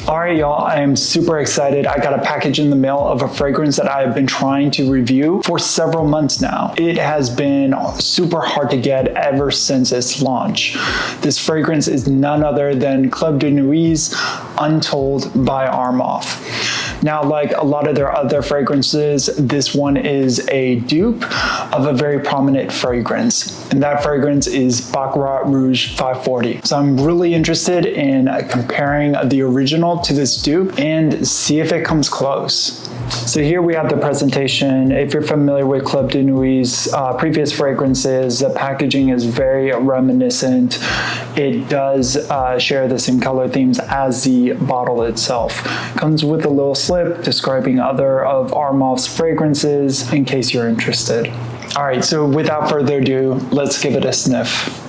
All right, y'all, I am super excited. I got a package in the mail of a fragrance that I have been trying to review for several months now. It has been super hard to get ever since its launch. This fragrance is none other than Club de Nuit's Untold by Armaf. Now, like a lot of their other fragrances, this one is a dupe of a very prominent fragrance, and that fragrance is Baccarat Rouge 540. So I'm really interested in comparing the original to this dupe and see if it comes close. So here we have the presentation. If you're familiar with Club de Nuit's previous fragrances, the packaging is very reminiscent. It does share the same color themes as the bottle itself. Comes with a little slip describing other of Armaf's fragrances in case you're interested. All right, so without further ado, let's give it a sniff.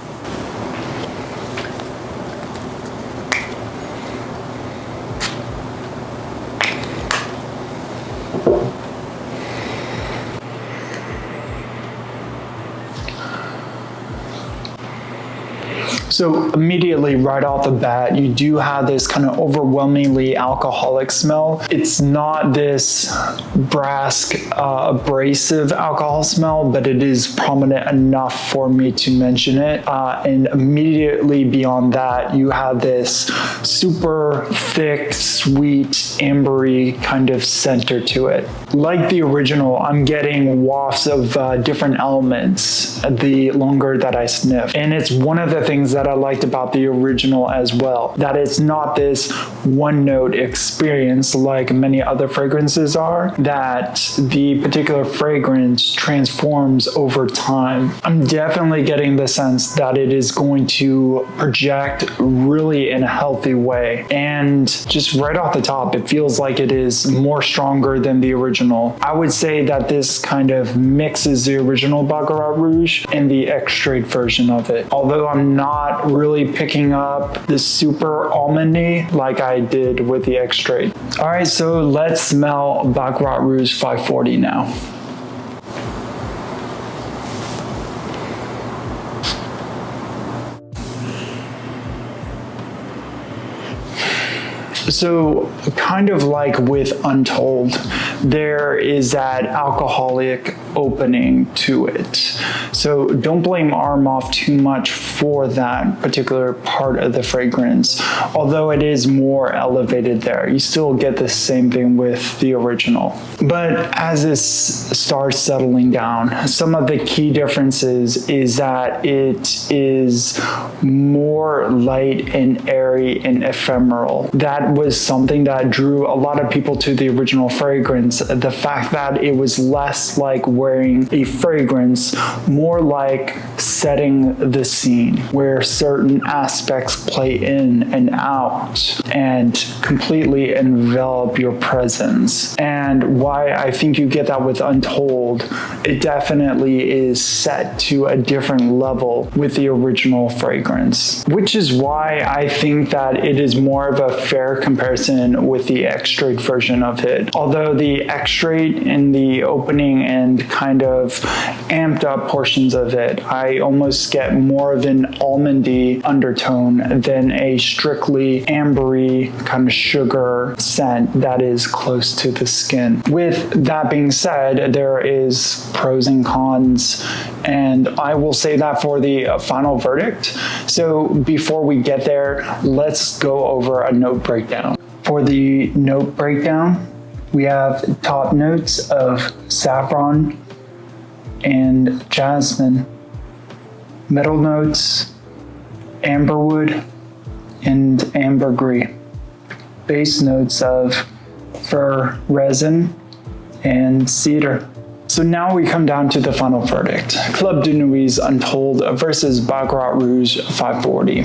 So immediately right off the bat, you do have this kind of overwhelmingly alcoholic smell. It's not this brask, abrasive alcohol smell, but it is prominent enough for me to mention it. And immediately beyond that, you have this super thick, sweet, ambery kind of center to it. Like the original, I'm getting wafts of different elements the longer that I sniff. And it's one of the things that I liked about the original as well, that it's not this one note experience like many other fragrances are, that the particular fragrance transforms over time. I'm definitely getting the sense that it is going to project really in a healthy way. And just right off the top, it feels like it is more stronger than the original. I would say that this kind of mixes the original Baccarat Rouge and the extrait version of it. Although I'm not really picking up the super almondy like I did with the extrait. All right, so let's smell Baccarat Rouge 540 now. So kind of like with Untold, there is that alcoholic opening to it. So don't blame Armaf too much for that particular part of the fragrance. Although it is more elevated there, you still get the same thing with the original. But as this starts settling down, some of the key differences is that it is more light and airy and ephemeral. That was something that drew a lot of people to the original fragrance. The fact that it was less like wearing a fragrance, more like setting the scene, where certain aspects play in and out and completely envelop your presence. And why I think you get that with Untold, it definitely is set to a different level with the original fragrance, which is why I think that it is more of a fair comparison with the extrait version of it. Although the extrait in the opening and kind of amped up portions of it, I almost get more of an almondy undertone than a strictly ambery kind of sugar scent that is close to the skin. With that being said, there is pros and cons, and I will say that for the final verdict. So before we get there, let's go over a note breakdown. For the note breakdown, we have top notes of saffron and jasmine, middle notes amberwood and ambergris, base notes of fir resin and cedar. So now we come down to the final verdict. Club de Nuit's Untold versus Baccarat Rouge 540.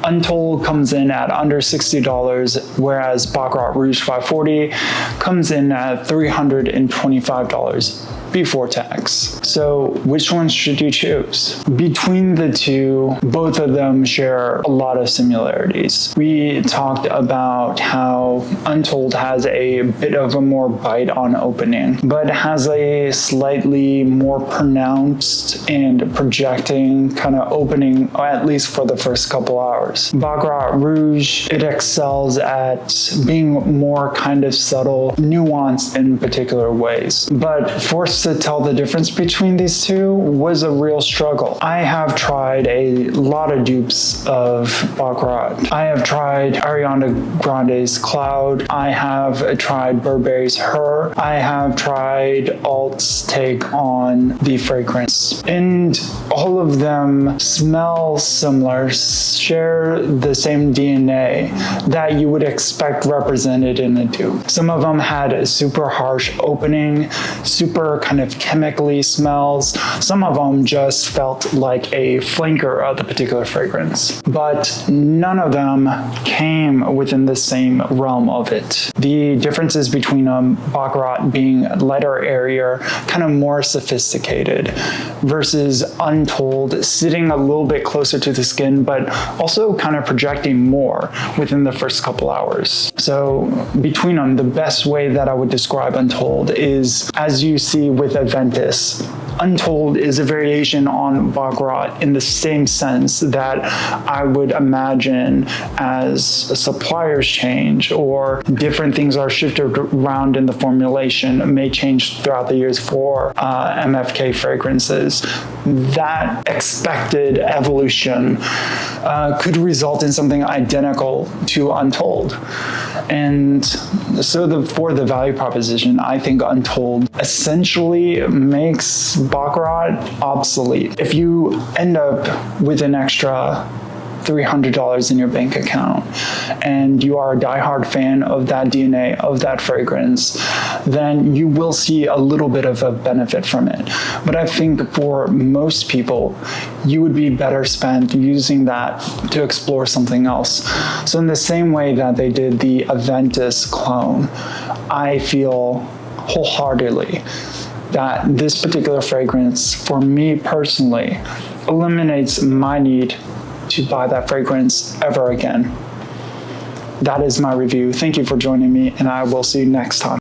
Untold comes in at under $60, whereas Baccarat Rouge 540 comes in at $325. before tax. So which one should you choose? Between the two, both of them share a lot of similarities. We talked about how Untold has a bit of a more bite on opening, but has a slightly more pronounced and projecting kind of opening, at least for the first couple hours. Baccarat Rouge, it excels at being more kind of subtle, nuanced in particular ways. But forced to tell the difference between these two was a real struggle. I have tried a lot of dupes of Baccarat. I have tried Ariana Grande's Cloud. I have tried Burberry's Her. I have tried Alt's take on the fragrance. And all of them smell similar, share the same DNA that you would expect represented in a dupe. Some of them had a super harsh opening, super kind of chemically smells. Some of them just felt like a flanker of the particular fragrance. But none of them came within the same realm of it. The differences between Baccarat being lighter, airier, kind of more sophisticated, versus Untold sitting a little bit closer to the skin, but also kind of projecting more within the first couple hours. So between them, the best way that I would describe Untold is, as you see with Aventus, Untold is a variation on Baccarat in the same sense that I would imagine as a supplier's change or different things are shifted around in the formulation may change throughout the years for MFK fragrances. That expected evolution could result in something identical to Untold. And so for the value proposition, I think Untold essentially makes Baccarat obsolete. If you end up with an extra $300 in your bank account and you are a diehard fan of that DNA, of that fragrance, then you will see a little bit of a benefit from it. But I think for most people, you would be better spent using that to explore something else. So in the same way that they did the Aventus clone, I feel wholeheartedly that this particular fragrance, for me personally, eliminates my need to buy that fragrance ever again. That is my review. Thank you for joining me, and I will see you next time.